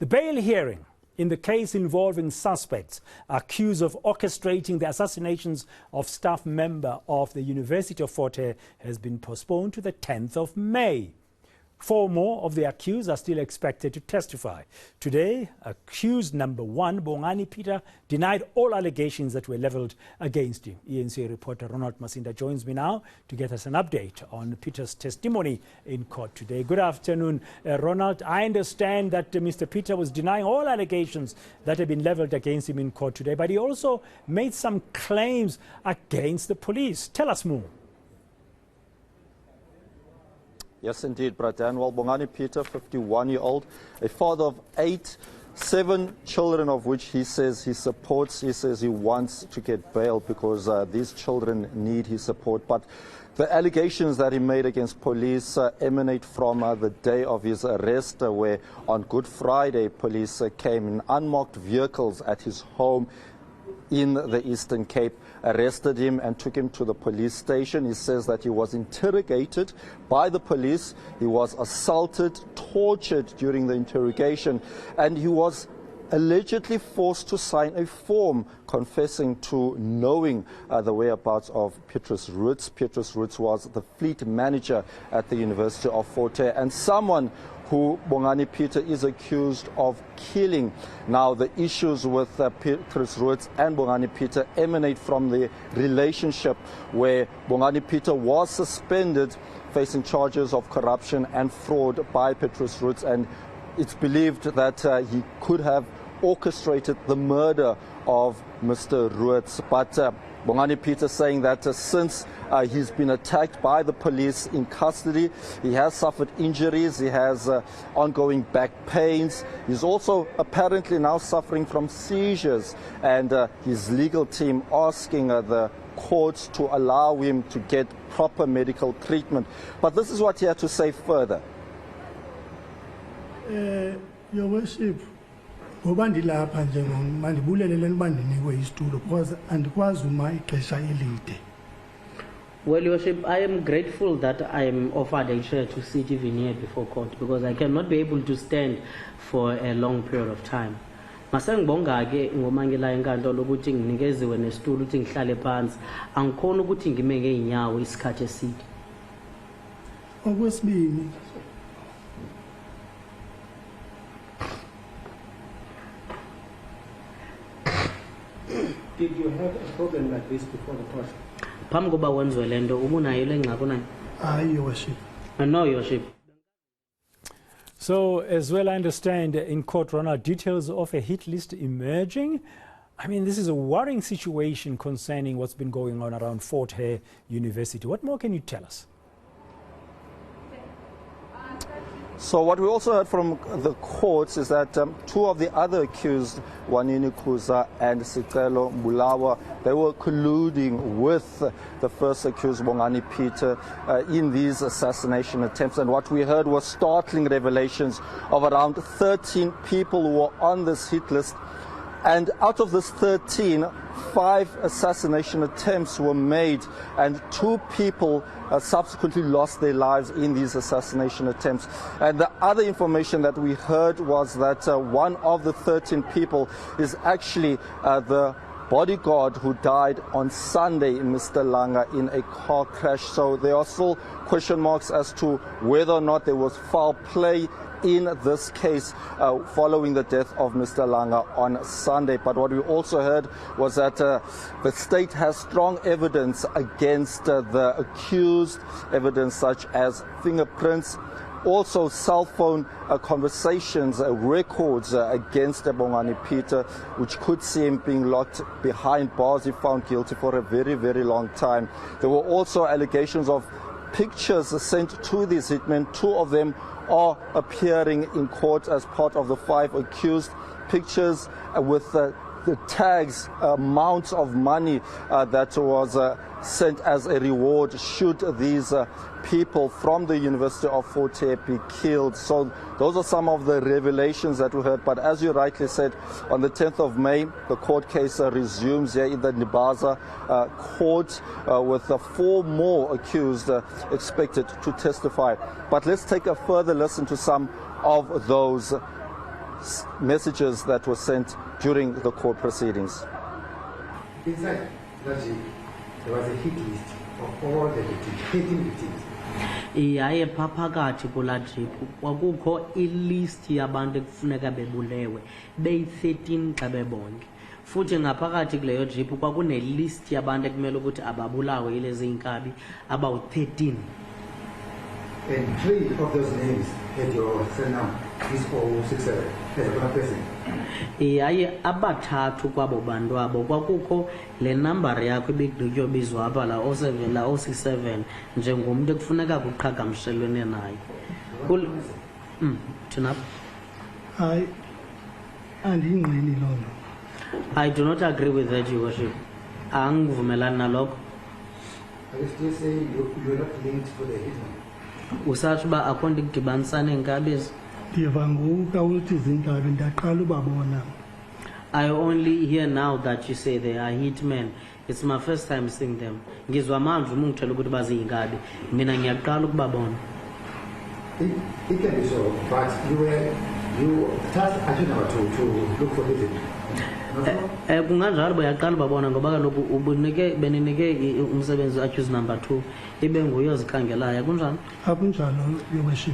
The bail hearing in the case involving suspects accused of orchestrating the assassinations of staff member of the University of Fort Hare has been postponed to the 10th of May. 4 more of the accused are still expected to testify. Today, accused number 1, Bongani Peter, denied all allegations that were leveled against him. eNCA reporter Ronald Masinda joins me now to get us an update on Peter's testimony in court today. Good afternoon, Ronald. I understand that Mr. Peter was denying all allegations that have been leveled against him in court today, but he also made some claims against the police. Tell us more. Yes, indeed, Bratan. Well, Bongani Peter, 51-year-old, a father of 8, 7 children of which he says he supports. He says he wants to get bail because these children need his support. But the allegations that he made against police emanate from the day of his arrest, where on Good Friday, police came in unmarked vehicles at his home in the Eastern Cape, arrested him and took him to the police station. He says that he was interrogated by the police, he was assaulted, tortured during the interrogation, and he was allegedly forced to sign a form confessing to knowing the whereabouts of Petrus Roots. Petrus Roots was the fleet manager at the University of Fort Hare and someone who Bongani Peter is accused of killing. Now, the issues with Petrus Roots and Bongani Peter emanate from the relationship where Bongani Peter was suspended, facing charges of corruption and fraud by Petrus Roots, and it's believed that he could have orchestrated the murder of Mr. Roots. But Bongani Peter saying that since he's been attacked by the police in custody, he has suffered injuries, he has ongoing back pains. He's also apparently now suffering from seizures, and his legal team asking the courts to allow him to get proper medical treatment. But this is what he had to say further. Your Worship, because well, Your Worship, I am grateful that I am offered a chair to sit even here before court, because I cannot be able to stand for a long period of time. Masangibonga ke ngomangela enkantolo ukuthi nginikeziwe nesitulo ukuthi ngihlale phansi, angikhona ukuthi ngime ngeenyawo isikhathi eside. Okwesibini, did you have a problem like this before the court? Phambi koba wenziwe lento ubunayo le ngxaki unayo? Hayi, Your Worship. No, Your Worship. So, as well I understand in court, Ronald, details of a hit list emerging. I mean, this is a worrying situation concerning what's been going on around Fort Hare University. What more can you tell us? So what we also heard from the courts is that 2 of the other accused, Wanini Kuza and Sicelo Mbulawa, they were colluding with the first accused, Bongani Peter, in these assassination attempts. And what we heard was startling revelations of around 13 people who were on this hit list. And out of this 13, 5 assassination attempts were made, and 2 people subsequently lost their lives in these assassination attempts. And the other information that we heard was that one of the 13 people is actually the bodyguard who died on Sunday in Mr. Langa in a car crash. So there are still question marks as to whether or not there was foul play in this case following the death of Mr. Langa on Sunday. But what we also heard was that the state has strong evidence against the accused, evidence such as fingerprints, also cell phone conversations, records against Bongani Peter, which could see him being locked behind bars if found guilty for a very, very long time. There were also allegations of pictures sent to these hitmen. 2 of them are appearing in court as part of the 5 accused. Pictures with the tags, amounts of money that was sent as a reward should these people from the University of Fort Hare be killed. So those are some of the revelations that we heard. But as you rightly said, on the 10th of May, the court case resumes here in the Nibaza court with 4 more accused expected to testify. But let's take a further listen to some of those messages that were sent during the court proceedings. Inside that jeep, there was a hit list of all the victims, 13 victims. Yaye phakathi kula drip kwakukho ilist yabantu ekufuneka bebulewe beyi-13 xa bebonke futhi ngaphakathi kuleyo drip kwakunelist yabantu ekumele ukuthi ababulawe ilezi inkabi abawu-13. And 3 of those names had your surname, this 067, as a person. Yaye abathathu kwabo bantu abo kwakukho le number yakho ibigqityobizwa apha la 07 la 067 njengomntu ekufuneka kuqhagamshelwene naye. Thina hayi andiyingqini loo nto. I do not agree with that, Your Worship. Angivumelani nalokho. Are you still saying you're not linked to the hitman? Usatsho uba akho nto ikudibanisa neenkabi ezi? Ndiva ngoku uthi zinkabi ndaqala ubabona. I only hear now that you say they are hitmen. It's my first time seeing them. Ngizwa manje uma ungitshela ukuthi baziyinkabi. Mina ngiyaqala ukubabona. It can be so, but you tasked Ajuna to look for the hitman. Kunganjalo bayaqala babona ngoba kaloku beninike umsebenzi accused number 2 ibe nguye ozikhangelayo kunjani? Akunjalo, Your Worship.